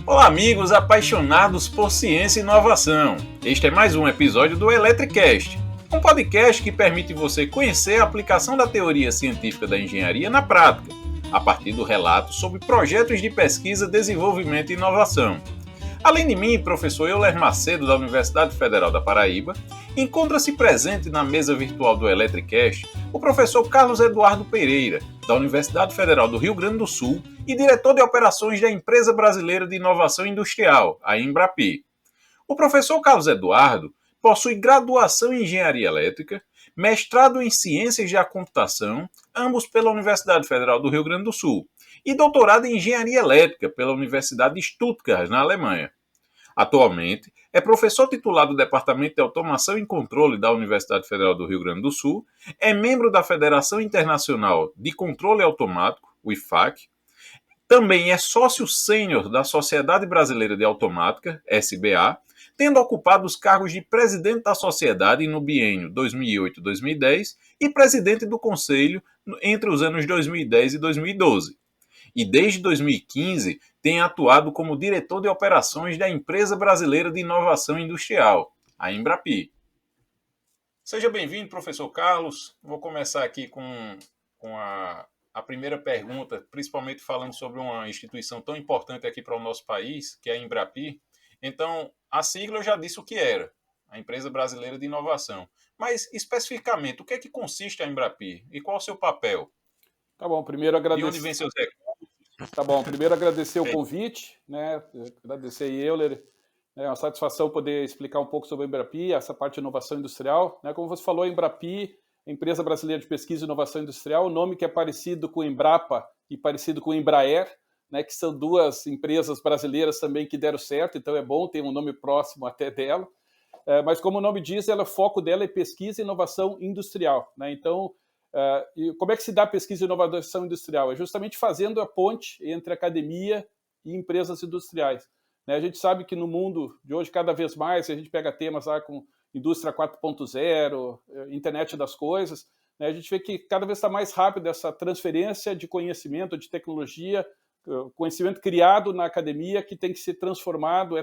Olá, amigos apaixonados por ciência e inovação. Este é mais um episódio do Eletricast, um podcast que permite você conhecer a aplicação da teoria científica da engenharia na prática, a partir do relato sobre projetos de pesquisa, desenvolvimento e inovação. Além de mim, professor Euler Macedo, da Universidade Federal da Paraíba, encontra-se presente na mesa virtual do Eletricast o professor Carlos Eduardo Pereira, da Universidade Federal do Rio Grande do Sul e diretor de operações da Empresa Brasileira de Inovação Industrial, a Embrapi. O professor Carlos Eduardo possui graduação em Engenharia Elétrica, mestrado em Ciências da Computação, ambos pela Universidade Federal do Rio Grande do Sul, e doutorado em Engenharia Elétrica pela Universidade de Stuttgart, na Alemanha. Atualmente, é professor titular do Departamento de Automação e Controle da Universidade Federal do Rio Grande do Sul, é membro da Federação Internacional de Controle Automático, o IFAC, também é sócio sênior da Sociedade Brasileira de Automática, SBA, tendo ocupado os cargos de presidente da sociedade no biênio 2008-2010 e presidente do conselho entre os anos 2010 e 2012. E desde 2015 tem atuado como diretor de operações da Empresa Brasileira de Inovação Industrial, a Embrapi. Seja bem-vindo, professor Carlos. Vou começar aqui com a primeira pergunta, principalmente falando sobre uma instituição tão importante aqui para o nosso país, que é a Embrapi. Então, a sigla eu já disse o que era, a Empresa Brasileira de Inovação. Mas, especificamente, o que é que consiste a Embrapi e qual é o seu papel? Tá bom, primeiro agradecer. De onde vem seus recursos? Tá bom, primeiro agradecer o convite, né? Agradecer a Euler. É uma satisfação poder explicar um pouco sobre a Embrapi, essa parte de inovação industrial. Né? Como você falou, a Embrapi, Empresa Brasileira de Pesquisa e Inovação Industrial, o nome que é parecido com Embrapa e parecido com Embraer, né? Que são duas empresas brasileiras também que deram certo, então é bom ter um nome próximo até dela. Mas como o nome diz, o foco dela é pesquisa e inovação industrial. Né? Então, e como é que se dá pesquisa e inovação industrial? É justamente fazendo a ponte entre academia e empresas industriais. Né? A gente sabe que no mundo de hoje, cada vez mais, a gente pega temas lá com indústria 4.0, internet das coisas, né? A gente vê que cada vez está mais rápido essa transferência de conhecimento, de tecnologia, conhecimento criado na academia que tem que ser transformado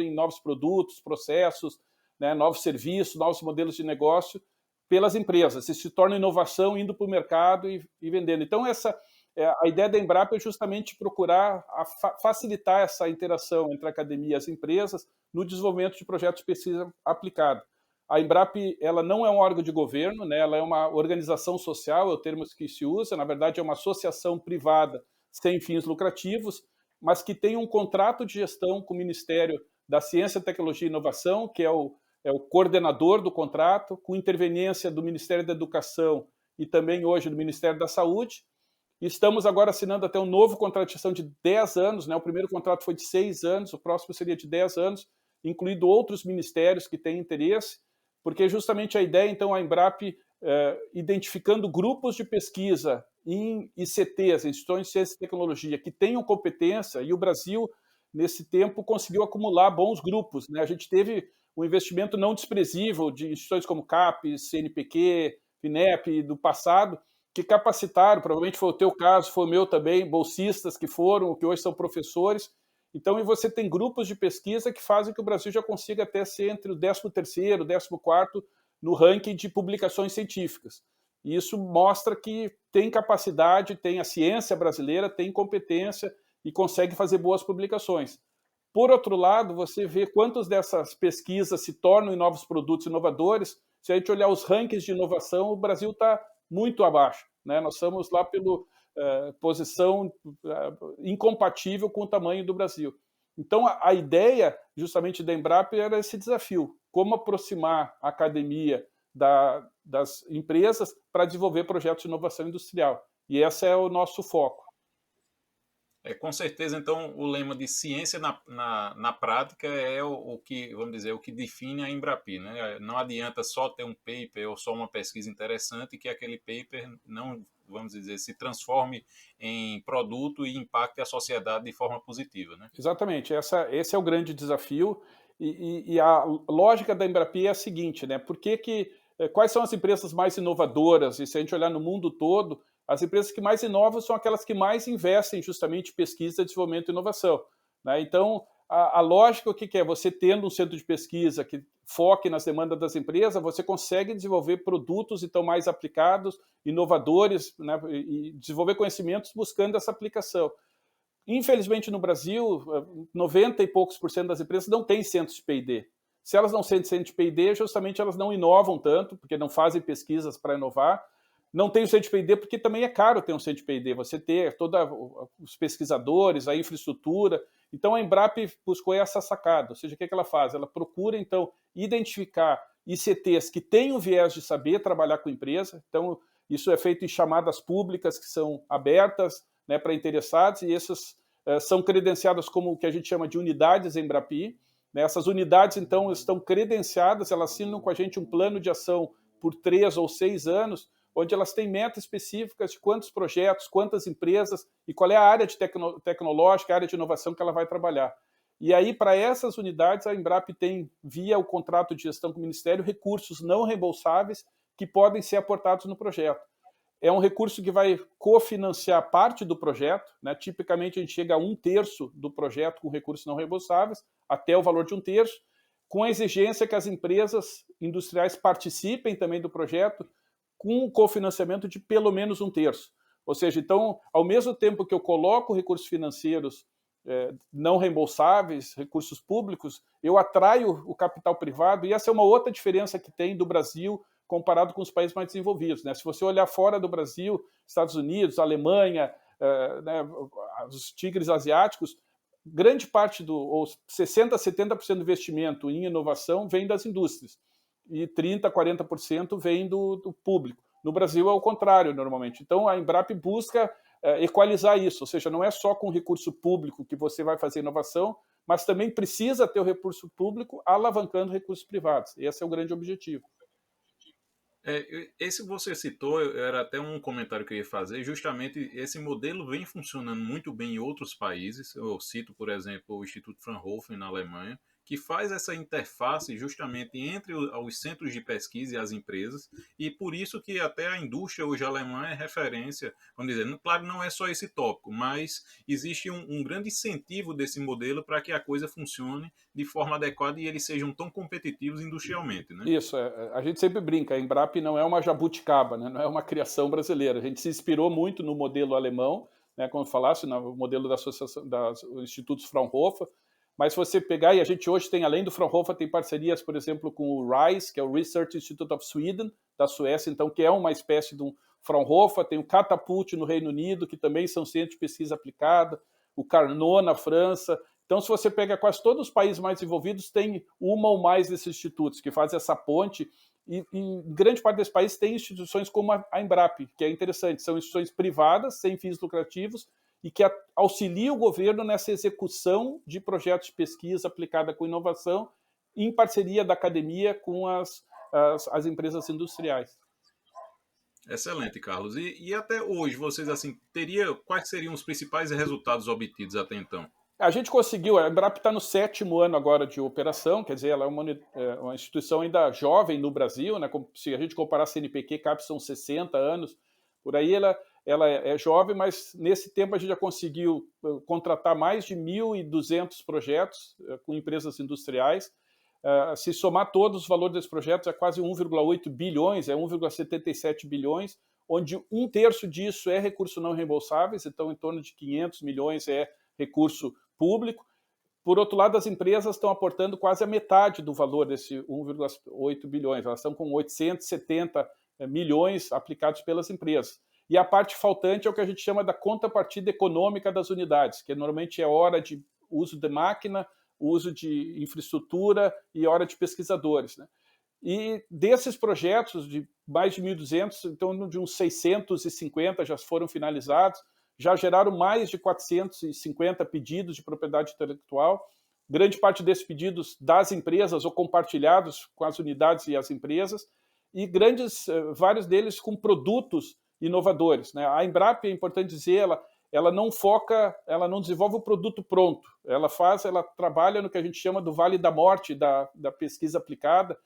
em novos produtos, processos, né? Novos serviços, novos modelos de negócio pelas empresas. Isso se torna inovação indo para o mercado e vendendo. Então, a ideia da Embrapa é justamente procurar facilitar essa interação entre a academia e as empresas no desenvolvimento de projetos de pesquisa aplicada. A Embrapa, ela não é um órgão de governo, né? Ela é uma organização social, é o termo que se usa, na verdade é uma associação privada sem fins lucrativos, mas que tem um contrato de gestão com o Ministério da Ciência, Tecnologia e Inovação, que é o coordenador do contrato, com interveniência do Ministério da Educação e também hoje do Ministério da Saúde. Estamos agora assinando até um novo contrato de gestão de 10 anos, né? O primeiro contrato foi de 6 anos, o próximo seria de 10 anos, incluindo outros ministérios que têm interesse, porque justamente a ideia, então, a Embrapi, identificando grupos de pesquisa em ICTs, Instituições de Ciência e Tecnologia, que tenham competência, e o Brasil, nesse tempo, conseguiu acumular bons grupos. Né? A gente teve um investimento não desprezível de instituições como CAPES, CNPq, FINEP, do passado, que capacitaram, provavelmente foi o teu caso, foi o meu também, bolsistas que hoje são professores. Então, e você tem grupos de pesquisa que fazem que o Brasil já consiga até ser entre o 13º, 14º no ranking de publicações científicas. E isso mostra que tem capacidade, tem a ciência brasileira, tem competência e consegue fazer boas publicações. Por outro lado, você vê quantas dessas pesquisas se tornam em novos produtos inovadores. Se a gente olhar os rankings de inovação, o Brasil está muito abaixo. Né? Nós estamos lá pela posição incompatível com o tamanho do Brasil. Então, a ideia, justamente, da Embrapa era esse desafio. Como aproximar a academia das empresas para desenvolver projetos de inovação industrial. E esse é o nosso foco. Com certeza, então, o lema de ciência na prática é o que, vamos dizer, o que define a Embrapi, né? Não adianta só ter um paper ou só uma pesquisa interessante que aquele paper não, vamos dizer, se transforme em produto e impacte a sociedade de forma positiva, né? Exatamente, esse é o grande desafio e a lógica da Embrapi é a seguinte, né? Quais são as empresas mais inovadoras? E se a gente olhar no mundo todo, as empresas que mais inovam são aquelas que mais investem justamente em pesquisa, desenvolvimento e inovação. né? Então, a lógica, o que é? Você tendo um centro de pesquisa que foque nas demandas das empresas, você consegue desenvolver produtos, então, mais aplicados, inovadores, né? E desenvolver conhecimentos buscando essa aplicação. Infelizmente, no Brasil, 90 e poucos por cento das empresas não têm centros de P&D. Se elas não têm centro de P&D, justamente elas não inovam tanto, porque não fazem pesquisas para inovar. Não tem o centro de P&D porque também é caro ter um centro de P&D, você ter todos os pesquisadores, a infraestrutura. Então, a Embrap buscou essa sacada, ou seja, o que ela faz? Ela procura, então, identificar ICTs que têm o viés de saber trabalhar com a empresa. Então, isso é feito em chamadas públicas que são abertas, né, para interessados, e essas são credenciadas como o que a gente chama de unidades Embrapi. Né? Essas unidades, então, estão credenciadas, elas assinam com a gente um plano de ação por 3 ou 6 anos, onde elas têm metas específicas de quantos projetos, quantas empresas e qual é a área de tecnológica, a área de inovação que ela vai trabalhar. E aí, para essas unidades, a Embrap tem, via o contrato de gestão com o Ministério, recursos não reembolsáveis que podem ser aportados no projeto. É um recurso que vai cofinanciar parte do projeto, né? Tipicamente a gente chega a 1/3 do projeto com recursos não reembolsáveis, até o valor de 1/3, com a exigência que as empresas industriais participem também do projeto, com um cofinanciamento de pelo menos 1/3. Ou seja, então, ao mesmo tempo que eu coloco recursos financeiros não reembolsáveis, recursos públicos, eu atraio o capital privado, e essa é uma outra diferença que tem do Brasil comparado com os países mais desenvolvidos. Né? Se você olhar fora do Brasil, Estados Unidos, Alemanha, né, os tigres asiáticos, grande parte ou 60% a 70% do investimento em inovação vem das indústrias e 30% a 40% vem do público. No Brasil é o contrário, normalmente. Então, a Embrap busca equalizar isso, ou seja, não é só com recurso público que você vai fazer inovação, mas também precisa ter o recurso público alavancando recursos privados. Esse é o grande objetivo. Esse que você citou, era até um comentário que eu ia fazer, justamente esse modelo vem funcionando muito bem em outros países. Eu cito, por exemplo, o Instituto Fraunhofer na Alemanha, que faz essa interface justamente entre os centros de pesquisa e as empresas, e por isso que até a indústria hoje alemã é referência, vamos dizer, claro, não é só esse tópico, mas existe um grande incentivo desse modelo para que a coisa funcione de forma adequada e eles sejam tão competitivos industrialmente, né? Isso, a gente sempre brinca, a Embrap não é uma jabuticaba, né? Não é uma criação brasileira. A gente se inspirou muito no modelo alemão, né? Como eu falasse, no modelo da associação dos institutos Fraunhofer, mas se você pegar, e a gente hoje tem, além do Fraunhofer, tem parcerias, por exemplo, com o RISE, que é o Research Institute of Sweden, da Suécia, então, que é uma espécie de um Fraunhofer, tem o Catapult no Reino Unido, que também são centros de pesquisa aplicada, o Carnot na França. Então, se você pega quase todos os países mais desenvolvidos, tem uma ou mais desses institutos que fazem essa ponte, e em grande parte desses países tem instituições como a Embrap, que é interessante, são instituições privadas, sem fins lucrativos, e que auxilia o governo nessa execução de projetos de pesquisa aplicada com inovação, em parceria da academia com as empresas industriais. Excelente, Carlos. E até hoje, vocês assim, quais seriam os principais resultados obtidos até então? A gente conseguiu, a Embrap está no 7º ano agora de operação, quer dizer, ela é uma instituição ainda jovem no Brasil, né? Se a gente comparar a CNPq, CAPES são 60 anos, por aí ela é jovem, mas nesse tempo a gente já conseguiu contratar mais de 1.200 projetos com empresas industriais. Se somar todos os valores desses projetos, é quase 1,8 bilhões, é 1,77 bilhões, onde 1/3 disso é recurso não reembolsáveis, então em torno de 500 milhões é recurso público. Por outro lado, as empresas estão aportando quase a metade do valor desse 1,8 bilhões, elas estão com 870 milhões aplicados pelas empresas. E a parte faltante é o que a gente chama da contrapartida econômica das unidades, que normalmente é hora de uso de máquina, uso de infraestrutura e hora de pesquisadores. Né? E desses projetos, de mais de 1.200, em torno de uns 650 já foram finalizados, já geraram mais de 450 pedidos de propriedade intelectual, grande parte desses pedidos das empresas ou compartilhados com as unidades e as empresas, e vários deles com produtos inovadores. Né? A Embrap, é importante dizer, ela não desenvolve o produto pronto, ela trabalha no que a gente chama do Vale da Morte da pesquisa aplicada,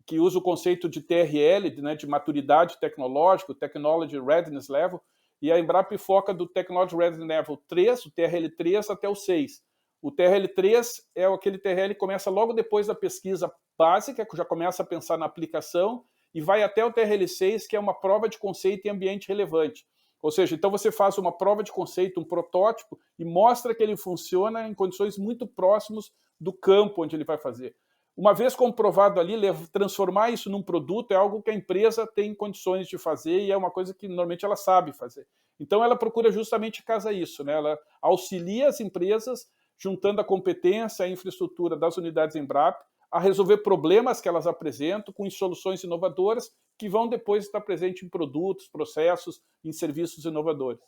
que usa o conceito de TRL, né, de maturidade tecnológica, Technology Readiness Level, e a Embrap foca do Technology Readiness Level 3, o TRL3, até o 6. O TRL3 é aquele TRL que começa logo depois da pesquisa básica, que já começa a pensar na aplicação, e vai até o TRL6, que é uma prova de conceito em ambiente relevante. Ou seja, então você faz uma prova de conceito, um protótipo, e mostra que ele funciona em condições muito próximas do campo onde ele vai fazer. Uma vez comprovado ali, transformar isso num produto é algo que a empresa tem condições de fazer e é uma coisa que normalmente ela sabe fazer. Então ela procura justamente casa isso, né? Ela auxilia as empresas, juntando a competência, a infraestrutura das unidades Embrapa, a resolver problemas que elas apresentam com soluções inovadoras que vão depois estar presentes em produtos, processos, em serviços inovadores.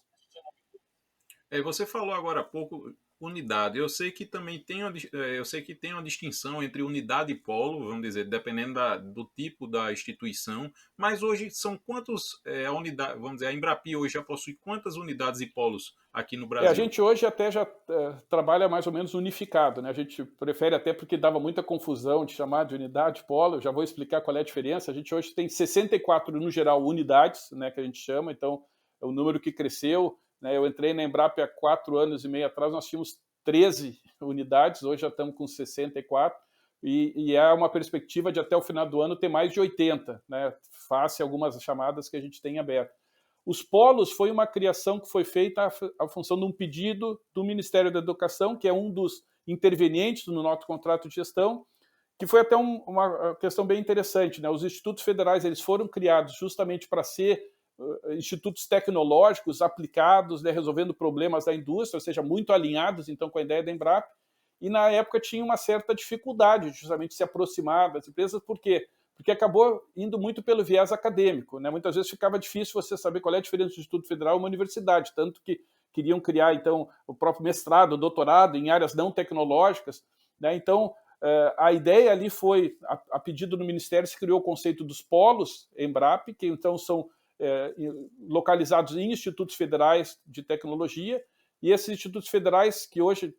Você falou agora há pouco unidade. Eu sei que também eu sei que tem uma distinção entre unidade e polo, vamos dizer, dependendo do tipo da instituição. Mas hoje são quantos a unidade, vamos dizer, a Embrapi hoje já possui quantas unidades e polos aqui no A Brasil? gente hoje até já trabalha mais ou menos unificado, né? A gente prefere até porque dava muita confusão de chamar de unidade, polo. Eu já vou explicar qual é a diferença. A gente hoje tem 64 no geral unidades, né, que a gente chama. Então é o número que cresceu. Né? Eu entrei na Embrapa há 4 anos e meio atrás, nós tínhamos 13 unidades. Hoje já estamos com 64 e é uma perspectiva de até o final do ano ter mais de 80, né? Face algumas chamadas que a gente tem aberto. Os polos foi uma criação que foi feita à função de um pedido do Ministério da Educação, que é um dos intervenientes no nosso contrato de gestão, que foi até uma questão bem interessante. Né? Os institutos federais eles foram criados justamente para ser institutos tecnológicos aplicados, né, resolvendo problemas da indústria, ou seja, muito alinhados então com a ideia da Embrapa, e na época tinha uma certa dificuldade de justamente se aproximar das empresas, por quê? Porque acabou indo muito pelo viés acadêmico. Né? Muitas vezes ficava difícil você saber qual é a diferença do Instituto Federal e uma universidade, tanto que queriam criar, então, o próprio mestrado, doutorado em áreas não tecnológicas. Né? Então, a ideia ali foi, a pedido do Ministério, se criou o conceito dos polos Embrapa, que então são localizados em institutos federais de tecnologia, e esses institutos federais, que hoje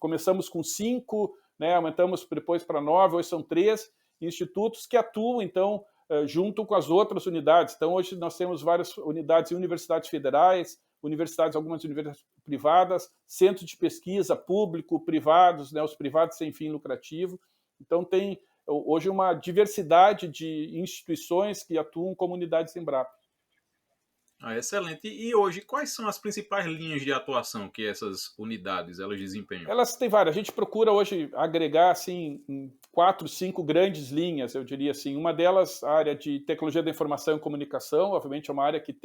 começamos com 5, né, aumentamos depois para 9, hoje são 3, institutos que atuam, então, junto com as outras unidades. Então, hoje nós temos várias unidades em universidades federais, algumas universidades privadas, centros de pesquisa público, privados, né, os privados sem fim lucrativo. Então, tem hoje uma diversidade de instituições que atuam como unidades Embrapa. Excelente. E hoje, quais são as principais linhas de atuação que essas unidades elas desempenham? Elas têm várias. A gente procura hoje agregar assim, em 4, 5 grandes linhas, eu diria assim. Uma delas, a área de tecnologia da informação e comunicação, obviamente é uma área que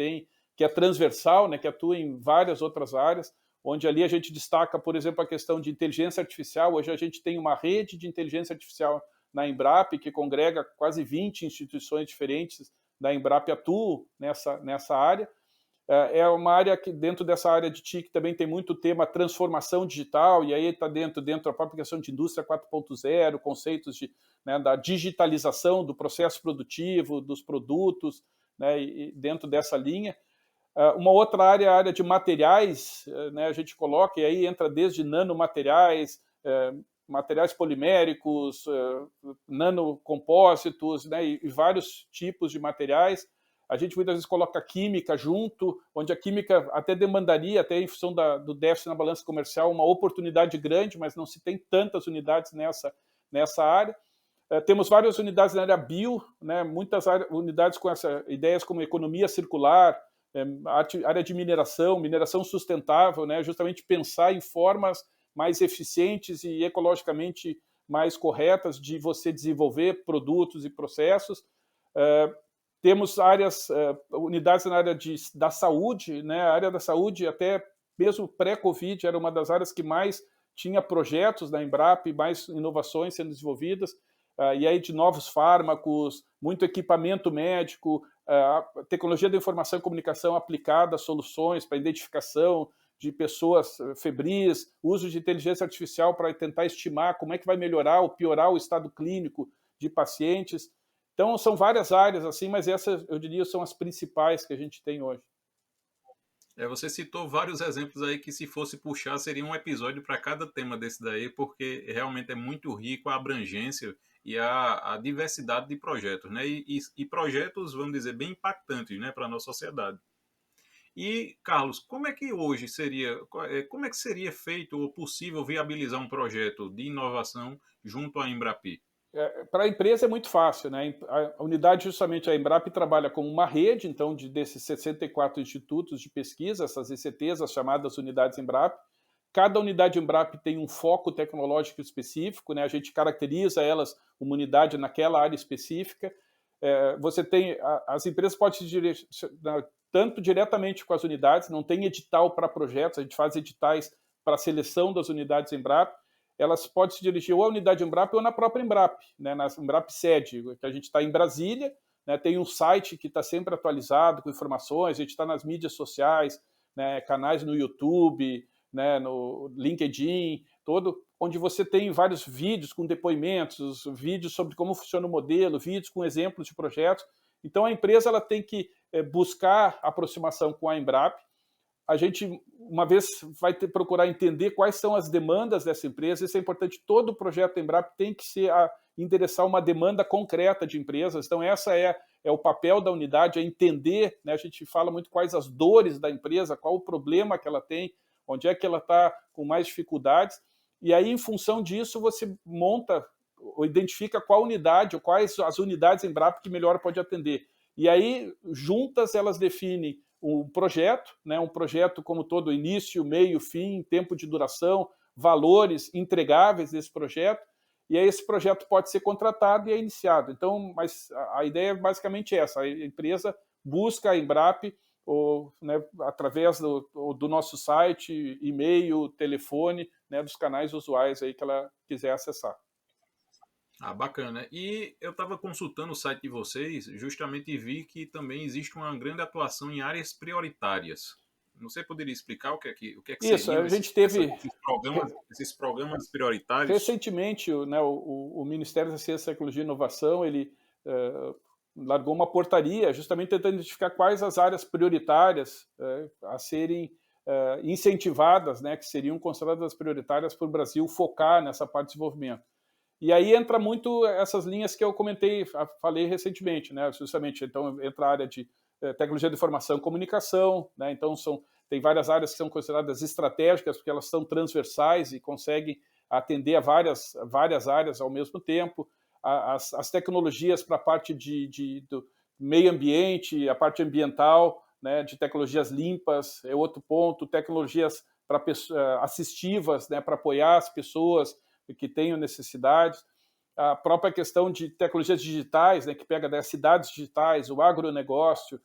é transversal, né, que atua em várias outras áreas, onde ali a gente destaca, por exemplo, a questão de inteligência artificial. Hoje a gente tem uma rede de inteligência artificial na Embrapa, que congrega quase 20 instituições diferentes da Embrapa atuam nessa área. É uma área que, dentro dessa área de TIC, também tem muito tema transformação digital, e aí está dentro da própria questão de indústria 4.0, conceitos da digitalização do processo produtivo, dos produtos, né, e dentro dessa linha. Uma outra área é a área de materiais, né, a gente coloca, e aí entra desde nanomateriais, materiais poliméricos, nanocompósitos, né, e vários tipos de materiais. A gente muitas vezes coloca química junto, onde a química até demandaria, até em função do déficit na balança comercial, uma oportunidade grande, mas não se tem tantas unidades nessa área. Temos várias unidades na área bio, né, muitas unidades com ideias como economia circular, área de mineração sustentável, né, justamente pensar em formas mais eficientes e ecologicamente mais corretas de você desenvolver produtos e processos. Temos unidades na área da saúde, né? A área da saúde, até mesmo pré-Covid, era uma das áreas que mais tinha projetos da Embrapa e mais inovações sendo desenvolvidas, e aí de novos fármacos, muito equipamento médico, tecnologia da informação e comunicação aplicada a soluções para identificação de pessoas febris, uso de inteligência artificial para tentar estimar como é que vai melhorar ou piorar o estado clínico de pacientes. Então, são várias áreas, assim, mas essas, eu diria, são as principais que a gente tem hoje. Você citou vários exemplos aí que, se fosse puxar, seria um episódio para cada tema desse daí, porque realmente é muito rico a abrangência e a diversidade de projetos, né? E projetos, vamos dizer, bem impactantes, né, para a nossa sociedade. E, Carlos, como é que hoje seria, como é que seria feito ou possível viabilizar um projeto de inovação junto à Embrapi? Para a empresa é muito fácil, né? A unidade, justamente a Embrap, trabalha como uma rede, então, desses 64 institutos de pesquisa, essas ECTs, as chamadas unidades Embrap. Cada unidade Embrap tem um foco tecnológico específico, né? A gente caracteriza elas, uma unidade naquela área específica. Você tem, as empresas podem se direcionar tanto diretamente com as unidades, não tem edital para projetos, a gente faz editais para a seleção das unidades Embrap, elas podem se dirigir ou à unidade Embrap ou na própria Embrap, né, na Embrap sede, que a gente está em Brasília, né, tem um site que está sempre atualizado com informações, a gente está nas mídias sociais, né, canais no YouTube, né, no LinkedIn, todo, onde você tem vários vídeos com depoimentos, vídeos sobre como funciona o modelo, vídeos com exemplos de projetos. Então a empresa ela tem que buscar aproximação com a Embrap. A gente, uma vez, vai procurar entender quais são as demandas dessa empresa. Isso é importante. Todo projeto Embrap tem que endereçar uma demanda concreta de empresas. Então, essa é o papel da unidade, é entender, né? A gente fala muito quais as dores da empresa, qual o problema que ela tem, onde é que ela está com mais dificuldades. E aí, em função disso, você monta ou identifica qual unidade, ou quais as unidades Embrap que melhor pode atender. E aí, juntas, elas definem um projeto, né, um projeto como todo, início, meio, fim, tempo de duração, valores entregáveis desse projeto, e aí esse projeto pode ser contratado e é iniciado. Então, mas a ideia é basicamente essa, a empresa busca a Embrap ou, né, através do nosso site, e-mail, telefone, né, dos canais usuais aí que ela quiser acessar. Ah, bacana. E eu estava consultando o site de vocês, justamente vi que também existe uma grande atuação em áreas prioritárias. Você poderia explicar o que é que Isso, seriam a gente teve esses programas prioritários? recentemente, né, o Ministério da Ciência, Tecnologia e Inovação, ele largou uma portaria justamente tentando identificar quais as áreas prioritárias a serem incentivadas, né, que seriam consideradas prioritárias para o Brasil focar nessa parte de desenvolvimento. E aí entra muito essas linhas que eu falei recentemente, né? Justamente, então entra a área de tecnologia de informação e comunicação, né? Então tem várias áreas que são consideradas estratégicas porque elas são transversais e conseguem atender a várias áreas ao mesmo tempo. As tecnologias para a parte do meio ambiente, a parte ambiental, né? De tecnologias limpas é outro ponto, tecnologias assistivas, né? Para apoiar as pessoas que tenham necessidades, a própria questão de tecnologias digitais, né, que pega das cidades digitais, o agronegócio,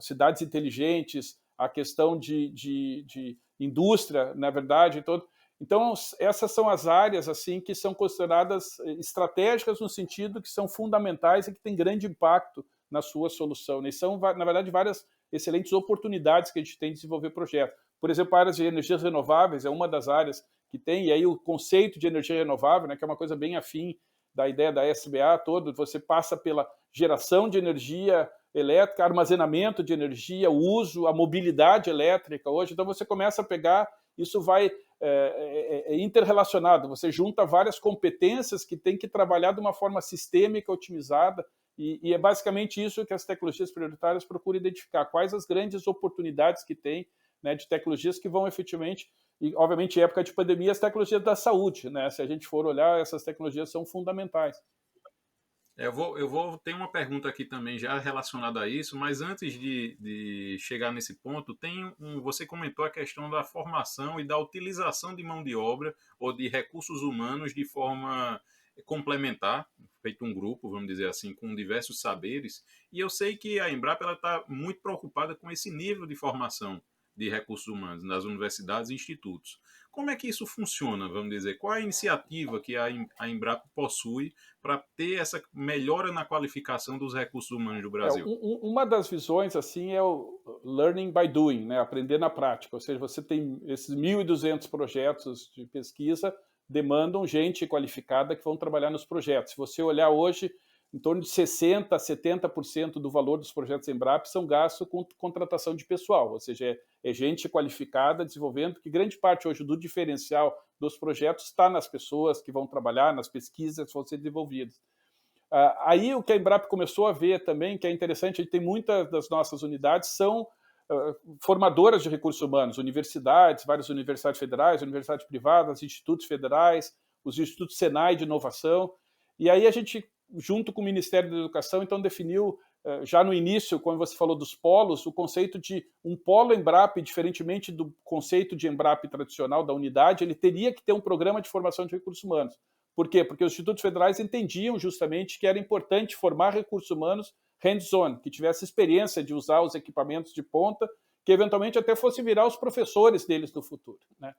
cidades inteligentes, a questão de indústria, na verdade, todo. Então, essas são as áreas assim que são consideradas estratégicas no sentido que são fundamentais e que têm grande impacto na sua solução. E são, na verdade, várias excelentes oportunidades que a gente tem de desenvolver projetos. Por exemplo, áreas de energias renováveis é uma das áreas que tem, e aí o conceito de energia renovável, né, que é uma coisa bem afim da ideia da SBA todo, você passa pela geração de energia elétrica, armazenamento de energia, o uso, a mobilidade elétrica hoje, então você começa a pegar, isso vai interrelacionado, você junta várias competências que tem que trabalhar de uma forma sistêmica, otimizada, e é basicamente isso que as tecnologias prioritárias procuram identificar, quais as grandes oportunidades que tem, né, de tecnologias que vão efetivamente, e obviamente em época de pandemia, as tecnologias da saúde, né, se a gente for olhar, essas tecnologias são fundamentais. Eu vou ter uma pergunta aqui também já relacionada a isso, mas antes de chegar nesse ponto, você comentou a questão da formação e da utilização de mão de obra ou de recursos humanos de forma complementar, feito um grupo, vamos dizer assim, com diversos saberes. E eu sei que a Embrapa está muito preocupada com esse nível de formação de recursos humanos nas universidades e institutos. Como é que isso funciona, vamos dizer? Qual a iniciativa que a Embrapa possui para ter essa melhora na qualificação dos recursos humanos do Brasil? Uma das visões assim é o learning by doing, né? Aprender na prática. Ou seja, você tem esses 1.200 projetos de pesquisa demandam gente qualificada que vão trabalhar nos projetos. Se você olhar hoje, em torno de 60% a 70% do valor dos projetos Embrapa são gastos com contratação de pessoal, ou seja, é gente qualificada desenvolvendo, que grande parte hoje do diferencial dos projetos está nas pessoas que vão trabalhar, nas pesquisas que vão ser desenvolvidas. Aí o que a Embrapa começou a ver também, que é interessante, a gente tem muitas das nossas unidades são formadoras de recursos humanos, universidades, várias universidades federais, universidades privadas, institutos federais, os institutos Senai de inovação. E aí a gente, junto com o Ministério da Educação, então definiu, já no início, quando você falou dos polos, o conceito de um polo Embrap, diferentemente do conceito de Embrap tradicional da unidade, ele teria que ter um programa de formação de recursos humanos. Por quê? Porque os institutos federais entendiam justamente que era importante formar recursos humanos hands-on, que tivesse experiência de usar os equipamentos de ponta, que eventualmente até fosse virar os professores deles no futuro, né?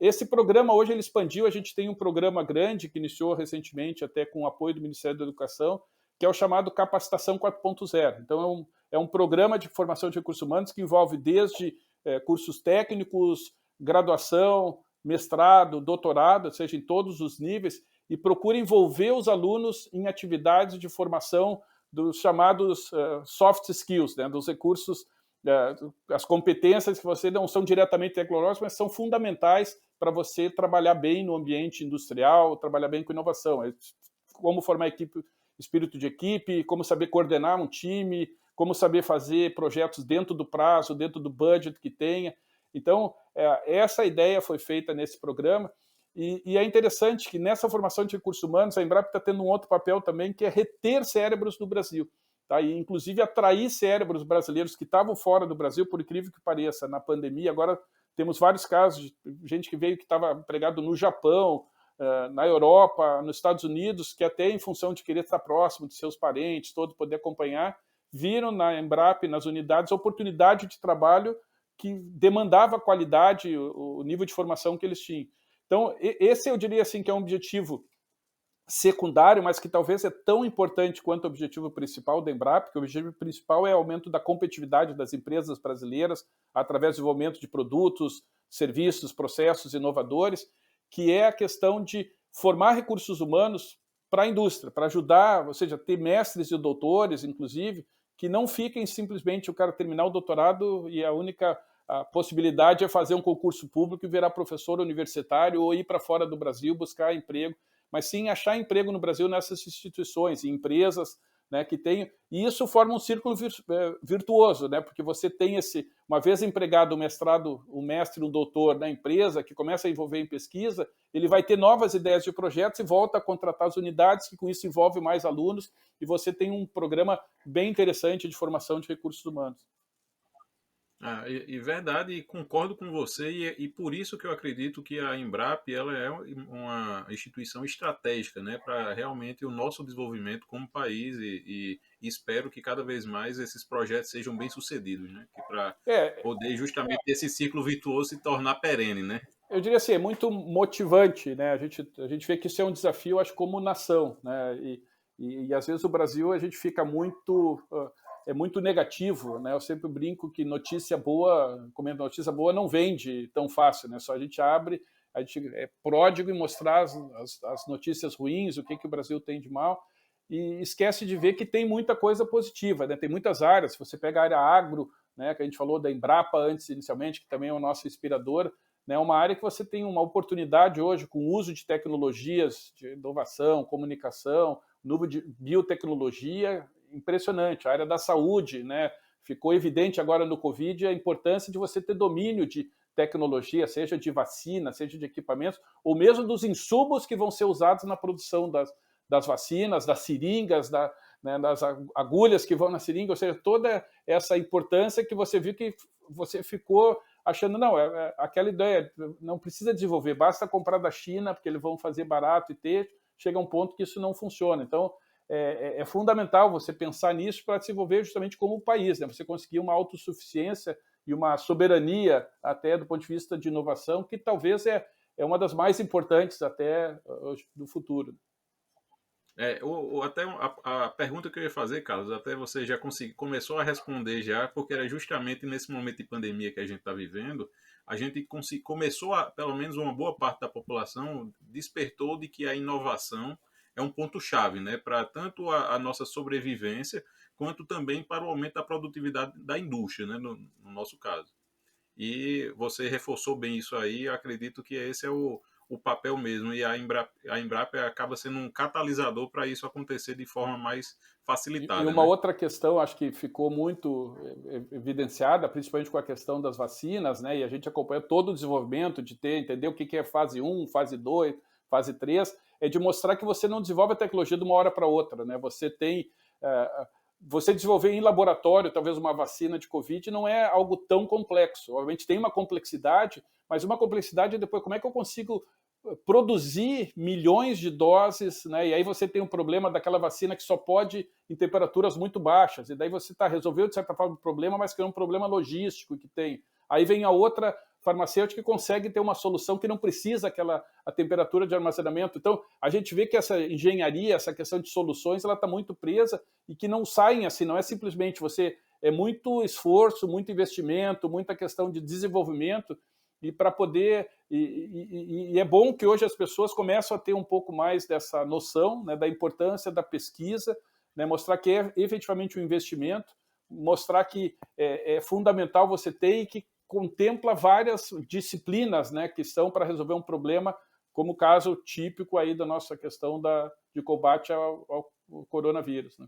Esse programa hoje ele expandiu, a gente tem um programa grande que iniciou recentemente até com o apoio do Ministério da Educação, que é o chamado Capacitação 4.0. Então é um programa de formação de recursos humanos que envolve desde cursos técnicos, graduação, mestrado, doutorado, ou seja, em todos os níveis, e procura envolver os alunos em atividades de formação dos chamados soft skills, né, dos recursos, as competências que você não são diretamente tecnológicas, mas são fundamentais para você trabalhar bem no ambiente industrial, trabalhar bem com inovação. Como formar equipe, espírito de equipe, como saber coordenar um time, como saber fazer projetos dentro do prazo, dentro do budget que tenha. Então, essa ideia foi feita nesse programa. E é interessante que nessa formação de recursos humanos, a Embrap está tendo um outro papel também, que é reter cérebros no Brasil. Tá? E, inclusive, atrair cérebros brasileiros que estavam fora do Brasil, por incrível que pareça, na pandemia. Agora temos vários casos de gente que veio que estava empregado no Japão, na Europa, nos Estados Unidos, que até em função de querer estar próximo de seus parentes, todo poder acompanhar, viram na Embrap, nas unidades, a oportunidade de trabalho que demandava a qualidade, o nível de formação que eles tinham. Então, esse eu diria assim que é um objetivo secundário, mas que talvez é tão importante quanto o objetivo principal da Embrap, porque o objetivo principal é o aumento da competitividade das empresas brasileiras através do desenvolvimento de produtos, serviços, processos inovadores, que é a questão de formar recursos humanos para a indústria, para ajudar, ou seja, ter mestres e doutores, inclusive, que não fiquem simplesmente o cara terminar o doutorado e a possibilidade é fazer um concurso público e virar professor universitário ou ir para fora do Brasil buscar emprego, mas sim achar emprego no Brasil nessas instituições e empresas, né, que tem, e isso forma um círculo virtuoso, né, porque você tem uma vez empregado o mestrado, o mestre, o doutor na empresa, que começa a envolver em pesquisa, ele vai ter novas ideias de projetos e volta a contratar as unidades, que com isso envolve mais alunos, e você tem um programa bem interessante de formação de recursos humanos. Verdade, e concordo com você, e por isso que eu acredito que a Embrap ela é uma instituição estratégica, né, para realmente o nosso desenvolvimento como país, e espero que cada vez mais esses projetos sejam bem sucedidos, né, para poder justamente esse ciclo virtuoso se tornar perene, né? Eu diria assim, é muito motivante, né? A gente vê que isso é um desafio, acho, como nação, né? E às vezes o Brasil a gente fica muito é muito negativo, né? Eu sempre brinco que notícia boa, comendo notícia boa, não vende tão fácil, né? Só a gente abre, a gente é pródigo em mostrar as notícias ruins, o que o Brasil tem de mal, e esquece de ver que tem muita coisa positiva, né? Tem muitas áreas. Se você pega a área agro, né? Que a gente falou da Embrapa antes inicialmente, que também é o nosso inspirador, né? Uma área que você tem uma oportunidade hoje com o uso de tecnologias de inovação, comunicação, número de biotecnologia impressionante. A área da saúde, né? Ficou evidente agora no Covid a importância de você ter domínio de tecnologia, seja de vacina, seja de equipamentos, ou mesmo dos insumos que vão ser usados na produção das vacinas, das seringas, né, das agulhas que vão na seringa, ou seja, toda essa importância que você viu que você ficou achando, não, aquela ideia, não precisa desenvolver, basta comprar da China, porque eles vão fazer barato e ter, chega a um ponto que isso não funciona. Então, é fundamental você pensar nisso para desenvolver justamente como país, né? Você conseguir uma autossuficiência e uma soberania até do ponto de vista de inovação, que talvez é uma das mais importantes até do futuro. Até a pergunta que eu ia fazer, Carlos, até você já começou a responder já, porque era justamente nesse momento de pandemia que a gente está vivendo, a gente começou pelo menos uma boa parte da população despertou de que a inovação é um ponto-chave, né, para tanto a nossa sobrevivência, quanto também para o aumento da produtividade da indústria, né, no nosso caso. E você reforçou bem isso aí, eu acredito que esse é o o papel mesmo, e a Embrapa acaba sendo um catalisador para isso acontecer de forma mais E facilitada, uma né? outra questão, acho que ficou muito evidenciada, principalmente com a questão das vacinas, né? E a gente acompanha todo o desenvolvimento de entender o que é fase 1, fase 2, fase 3, é de mostrar que você não desenvolve a tecnologia de uma hora para outra, né? Você desenvolver em laboratório, talvez uma vacina de Covid, não é algo tão complexo. Obviamente tem uma complexidade, mas uma complexidade é depois como é que eu consigo produzir milhões de doses, né? E aí você tem um problema daquela vacina que só pode em temperaturas muito baixas, e daí você resolveu, de certa forma, o problema, mas que é um problema logístico que tem. Aí vem a outra farmacêutica que consegue ter uma solução que não precisa a temperatura de armazenamento. Então, a gente vê que essa engenharia, essa questão de soluções, ela está muito presa e que não saem assim, não é simplesmente você... É muito esforço, muito investimento, muita questão de desenvolvimento, e para poder e é bom que hoje as pessoas começam a ter um pouco mais dessa noção, né, da importância da pesquisa, né, mostrar que é efetivamente um investimento, mostrar que é fundamental você ter e que contempla várias disciplinas, né, que são para resolver um problema, como o caso típico aí da nossa questão de combate ao coronavírus, né?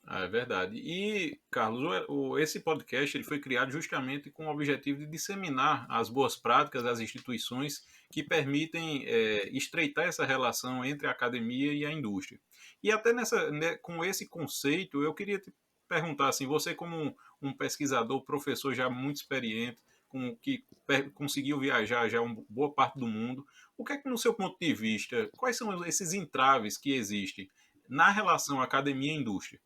Ah, é verdade. E, Carlos, esse podcast ele foi criado justamente com o objetivo de disseminar as boas práticas das instituições que permitem estreitar essa relação entre a academia e a indústria. E até com esse conceito, eu queria te perguntar, assim, você como um pesquisador, professor já muito experiente, que conseguiu viajar já uma boa parte do mundo, o que é que, no seu ponto de vista, quais são esses entraves que existem na relação academia e indústria?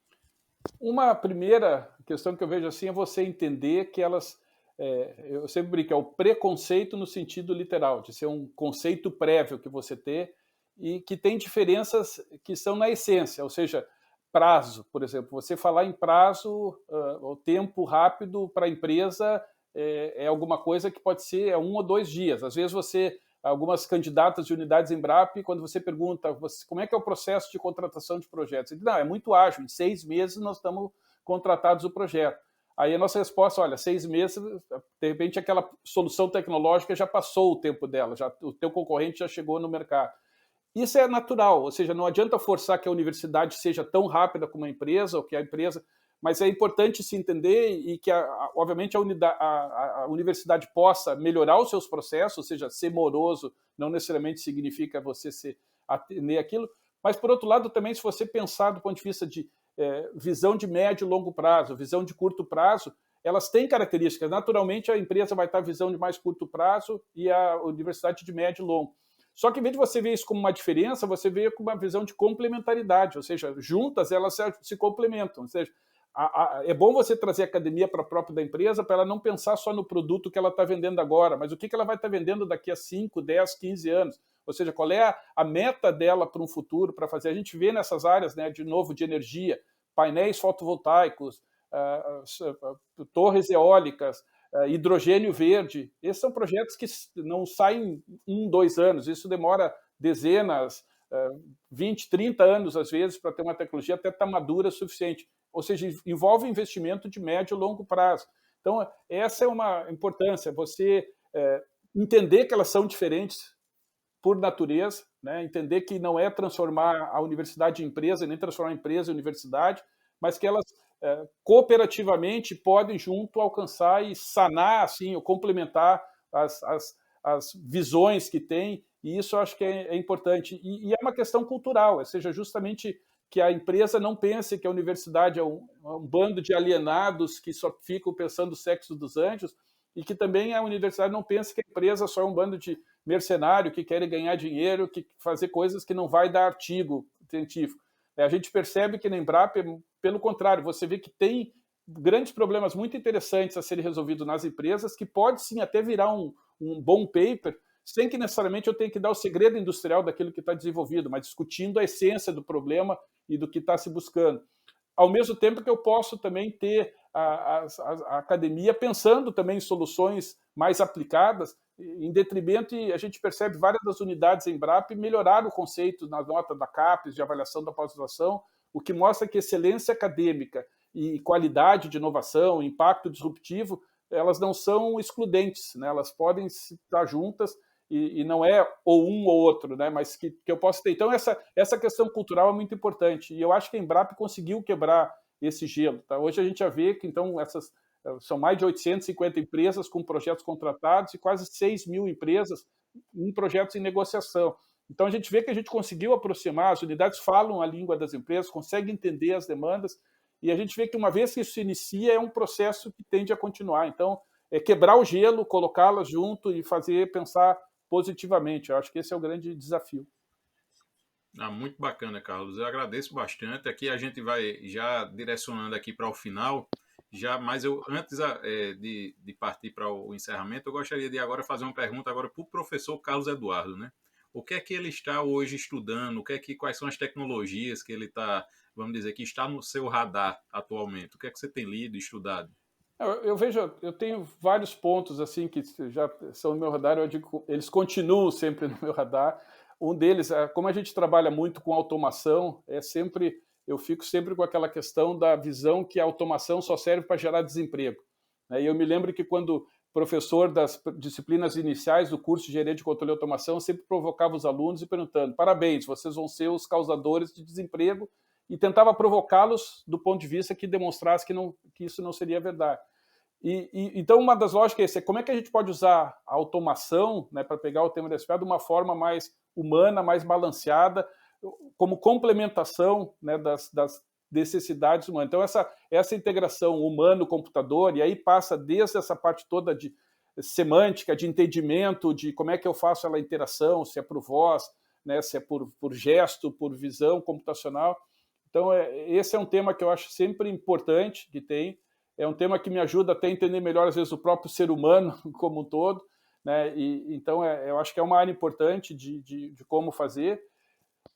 Uma primeira questão que eu vejo assim é você entender que eu sempre brinco, é o preconceito no sentido literal, de ser um conceito prévio que você tem e que tem diferenças que são na essência, ou seja, prazo, por exemplo, você falar em prazo, o tempo rápido para a empresa é alguma coisa que pode ser 1 ou 2 dias. Às vezes algumas candidatas de unidades Embrapa, quando você pergunta como é que é o processo de contratação de projetos, ele diz, não, é muito ágil, em 6 meses nós estamos contratados o projeto. Aí a nossa resposta, olha, 6 meses, de repente aquela solução tecnológica já passou o tempo dela, o teu concorrente já chegou no mercado. Isso é natural, ou seja, não adianta forçar que a universidade seja tão rápida como a empresa, ou que a empresa... Mas é importante se entender e que, obviamente, a universidade possa melhorar os seus processos, ou seja, ser moroso não necessariamente significa você atender aquilo, mas, por outro lado, também, se você pensar do ponto de vista de visão de médio e longo prazo, visão de curto prazo, elas têm características. Naturalmente, a empresa vai estar visão de mais curto prazo e a universidade de médio e longo. Só que, em vez de você ver isso como uma diferença, você vê como uma visão de complementaridade, ou seja, juntas elas se complementam. Ou seja, é bom você trazer a academia para a própria da empresa para ela não pensar só no produto que ela está vendendo agora, mas o que ela vai estar vendendo daqui a 5, 10, 15 anos. Ou seja, qual é a meta dela para um futuro, para fazer. A gente vê nessas áreas, né, de novo, de energia, painéis fotovoltaicos, torres eólicas, hidrogênio verde. Esses são projetos que não saem em 1, 2 anos. Isso demora dezenas, 20, 30 anos, às vezes, para ter uma tecnologia até estar madura o suficiente. Ou seja, envolve investimento de médio e longo prazo. Então, essa é uma importância, você entender que elas são diferentes por natureza, né? Entender que não é transformar a universidade em empresa, nem transformar a empresa em universidade, mas que elas cooperativamente podem junto alcançar e sanar, assim, ou complementar as visões que têm, e isso eu acho que é importante. E é uma questão cultural, ou seja, justamente que a empresa não pense que a universidade é um bando de alienados que só ficam pensando o sexo dos anjos, e que também a universidade não pense que a empresa só é um bando de mercenário que querem ganhar dinheiro, que fazer coisas que não vai dar artigo científico. A gente percebe que na Embrapa, pelo contrário, você vê que tem grandes problemas muito interessantes a serem resolvidos nas empresas, que pode sim até virar um bom paper, sem que necessariamente eu tenha que dar o segredo industrial daquilo que está desenvolvido, mas discutindo a essência do problema e do que está se buscando. Ao mesmo tempo que eu posso também ter a academia pensando também em soluções mais aplicadas, em detrimento, e a gente percebe várias das unidades em Embrapa melhorar o conceito na nota da CAPES, de avaliação da pós-graduação, o que mostra que excelência acadêmica e qualidade de inovação, impacto disruptivo, elas não são excludentes, né? Elas podem estar juntas, e não é ou um ou outro, né? Mas que eu posso ter. Então, essa questão cultural é muito importante. E eu acho que a Embrapa conseguiu quebrar esse gelo. Tá? Hoje a gente já vê que, então, são mais de 850 empresas com projetos contratados e quase 6 mil empresas em projetos em negociação. Então, a gente vê que a gente conseguiu aproximar, as unidades falam a língua das empresas, conseguem entender as demandas, e a gente vê que, uma vez que isso se inicia, é um processo que tende a continuar. Então, é quebrar o gelo, colocá-las junto e fazer pensar positivamente. Eu acho que esse é o grande desafio. Muito bacana, Carlos. Eu agradeço bastante. Aqui a gente vai já direcionando aqui para o final. Mas eu antes de partir para o encerramento, eu gostaria de agora fazer uma pergunta agora para o professor Carlos Eduardo, né? O que é que ele está hoje estudando? Quais são as tecnologias que ele está, vamos dizer, que está no seu radar atualmente? O que é que você tem lido e estudado? Eu vejo, eu tenho vários pontos assim que já são no meu radar. Eu digo, eles continuam sempre no meu radar. Um deles, como a gente trabalha muito com automação, eu fico sempre com aquela questão da visão que a automação só serve para gerar desemprego. E eu me lembro que quando professor das disciplinas iniciais do curso de Engenharia de Controle e Automação sempre provocava os alunos e perguntando: parabéns, vocês vão ser os causadores de desemprego, e tentava provocá-los do ponto de vista que demonstrasse que isso não seria verdade. Então, uma das lógicas é como é que a gente pode usar a automação, né, para pegar o tema da SPA de uma forma mais humana, mais balanceada, como complementação, né, das necessidades humanas. Então, essa integração humano-computador, e aí passa desde essa parte toda de semântica, de entendimento, de como é que eu faço a interação, se é por voz, né, se é por gesto, por visão computacional. Então, esse é um tema que eu acho sempre importante que tem. É um tema que me ajuda até a entender melhor, às vezes, o próprio ser humano como um todo, né? Então, eu acho que é uma área importante de como fazer.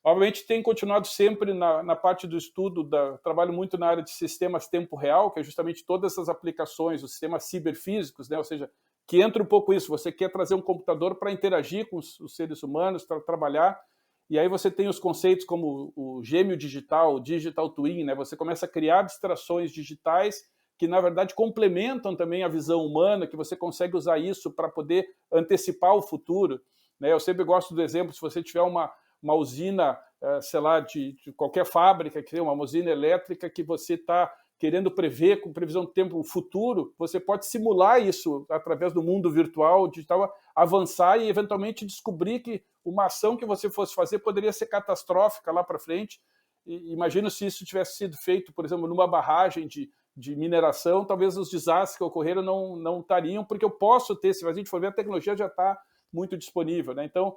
Obviamente, tem continuado sempre na parte do estudo, trabalho muito na área de sistemas tempo real, que é justamente todas essas aplicações, os sistemas ciberfísicos, né? Ou seja, que entra um pouco isso, você quer trazer um computador para interagir com os seres humanos, para trabalhar, e aí você tem os conceitos como o gêmeo digital, o digital twin, né? Você começa a criar abstrações digitais que, na verdade, complementam também a visão humana, que você consegue usar isso para poder antecipar o futuro. Né? Eu sempre gosto do exemplo, se você tiver uma usina, sei lá, de qualquer fábrica, que tem uma usina elétrica que você está querendo prever com previsão de tempo futuro, você pode simular isso através do mundo virtual, digital, avançar e eventualmente descobrir que uma ação que você fosse fazer poderia ser catastrófica lá para frente. Imagino se isso tivesse sido feito, por exemplo, numa barragem de mineração, talvez os desastres que ocorreram não estariam, porque eu posso ter, se a gente for ver, a tecnologia já está muito disponível. Né? Então,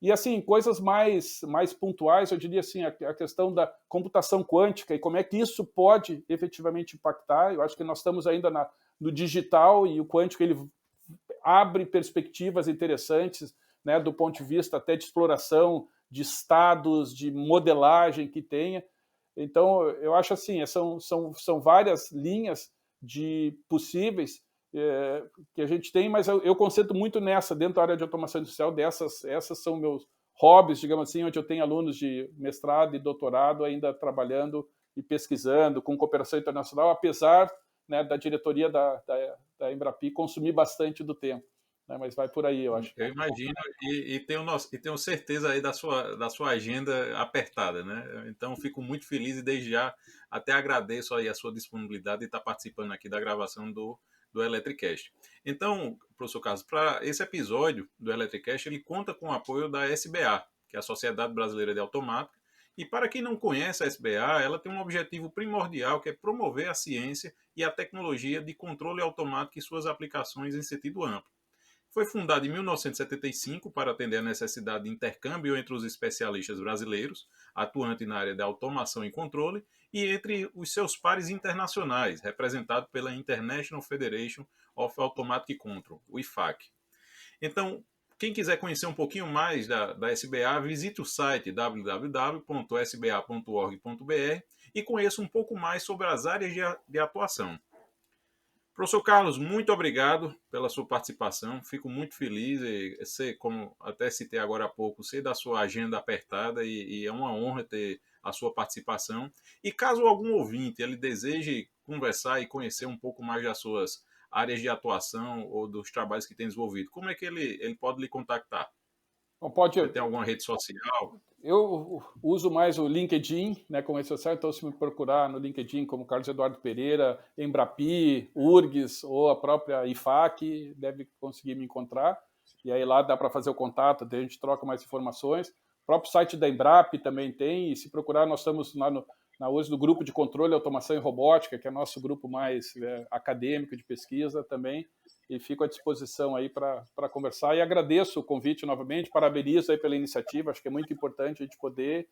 e assim, coisas mais pontuais, eu diria assim, a questão da computação quântica e como é que isso pode efetivamente impactar. Eu acho que nós estamos ainda no digital, e o quântico ele abre perspectivas interessantes, né, do ponto de vista até de exploração de estados, de modelagem que tenha. Então, eu acho assim, são várias linhas de possíveis que a gente tem, mas eu concentro muito dentro da área de automação industrial, essas são meus hobbies, digamos assim, onde eu tenho alunos de mestrado e doutorado ainda trabalhando e pesquisando com cooperação internacional, apesar, né, da diretoria da Embrapi consumir bastante do tempo. Né, mas vai por aí, eu acho. Eu imagino e tenho certeza aí da sua agenda apertada, né? Então fico muito feliz e desde já até agradeço aí a sua disponibilidade de estar participando aqui da gravação do Electricast. Então, professor Carlos, para esse episódio do Electricast, ele conta com o apoio da SBA, que é a Sociedade Brasileira de Automática. E para quem não conhece a SBA, ela tem um objetivo primordial, que é promover a ciência e a tecnologia de controle automático e suas aplicações em sentido amplo. Foi fundada em 1975 para atender a necessidade de intercâmbio entre os especialistas brasileiros, atuantes na área de automação e controle, e entre os seus pares internacionais, representado pela International Federation of Automatic Control, o IFAC. Então, quem quiser conhecer um pouquinho mais da SBA, visite o site www.sba.org.br e conheça um pouco mais sobre as áreas de atuação. Professor Carlos, muito obrigado pela sua participação. Fico muito feliz. Sei, como até citei agora há pouco, sei da sua agenda apertada e é uma honra ter a sua participação. E caso algum ouvinte ele deseje conversar e conhecer um pouco mais das suas áreas de atuação ou dos trabalhos que tem desenvolvido, como é que ele pode lhe contactar? Bom, Você tem alguma rede social? eu uso mais o LinkedIn, né, como rede social, então se me procurar no LinkedIn como Carlos Eduardo Pereira, Embrapi, URGS ou a própria IFAC, deve conseguir me encontrar. E aí lá dá para fazer o contato, daí a gente troca mais informações. O próprio site da Embrap também tem, e se procurar, nós estamos lá na uso do grupo de controle, automação e robótica, que é nosso grupo mais acadêmico de pesquisa também, e fico à disposição aí para conversar. E agradeço o convite novamente, parabenizo aí pela iniciativa, acho que é muito importante a gente poder,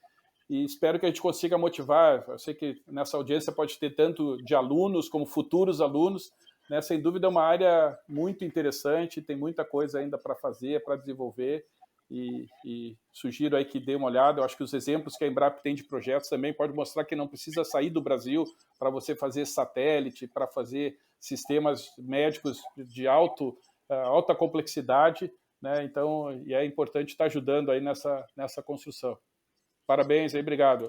e espero que a gente consiga motivar. Eu sei que nessa audiência pode ter tanto de alunos como futuros alunos, né? Sem dúvida é uma área muito interessante, tem muita coisa ainda para fazer, para desenvolver, e sugiro aí que dê uma olhada. Eu acho que os exemplos que a Embrap tem de projetos também pode mostrar que não precisa sair do Brasil para você fazer satélite, para fazer sistemas médicos de alta complexidade, né? Então, e é importante estar ajudando aí nessa construção. Parabéns aí, obrigado.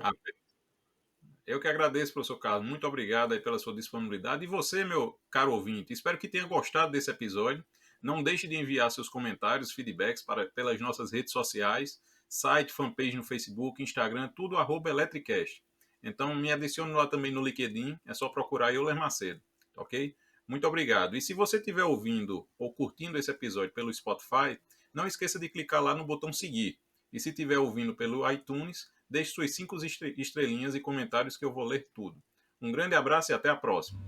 Eu que agradeço, professor Carlos. Muito obrigado aí pela sua disponibilidade. E você, meu caro ouvinte, espero que tenha gostado desse episódio. Não deixe de enviar seus comentários, feedbacks pelas nossas redes sociais, site, fanpage no Facebook, Instagram, tudo @Eletricast. Então me adicione lá também no LinkedIn, é só procurar Euler Macedo, ok? Muito obrigado. E se você estiver ouvindo ou curtindo esse episódio pelo Spotify, não esqueça de clicar lá no botão seguir. E se estiver ouvindo pelo iTunes, deixe suas 5 estrelinhas e comentários que eu vou ler tudo. Um grande abraço e até a próxima.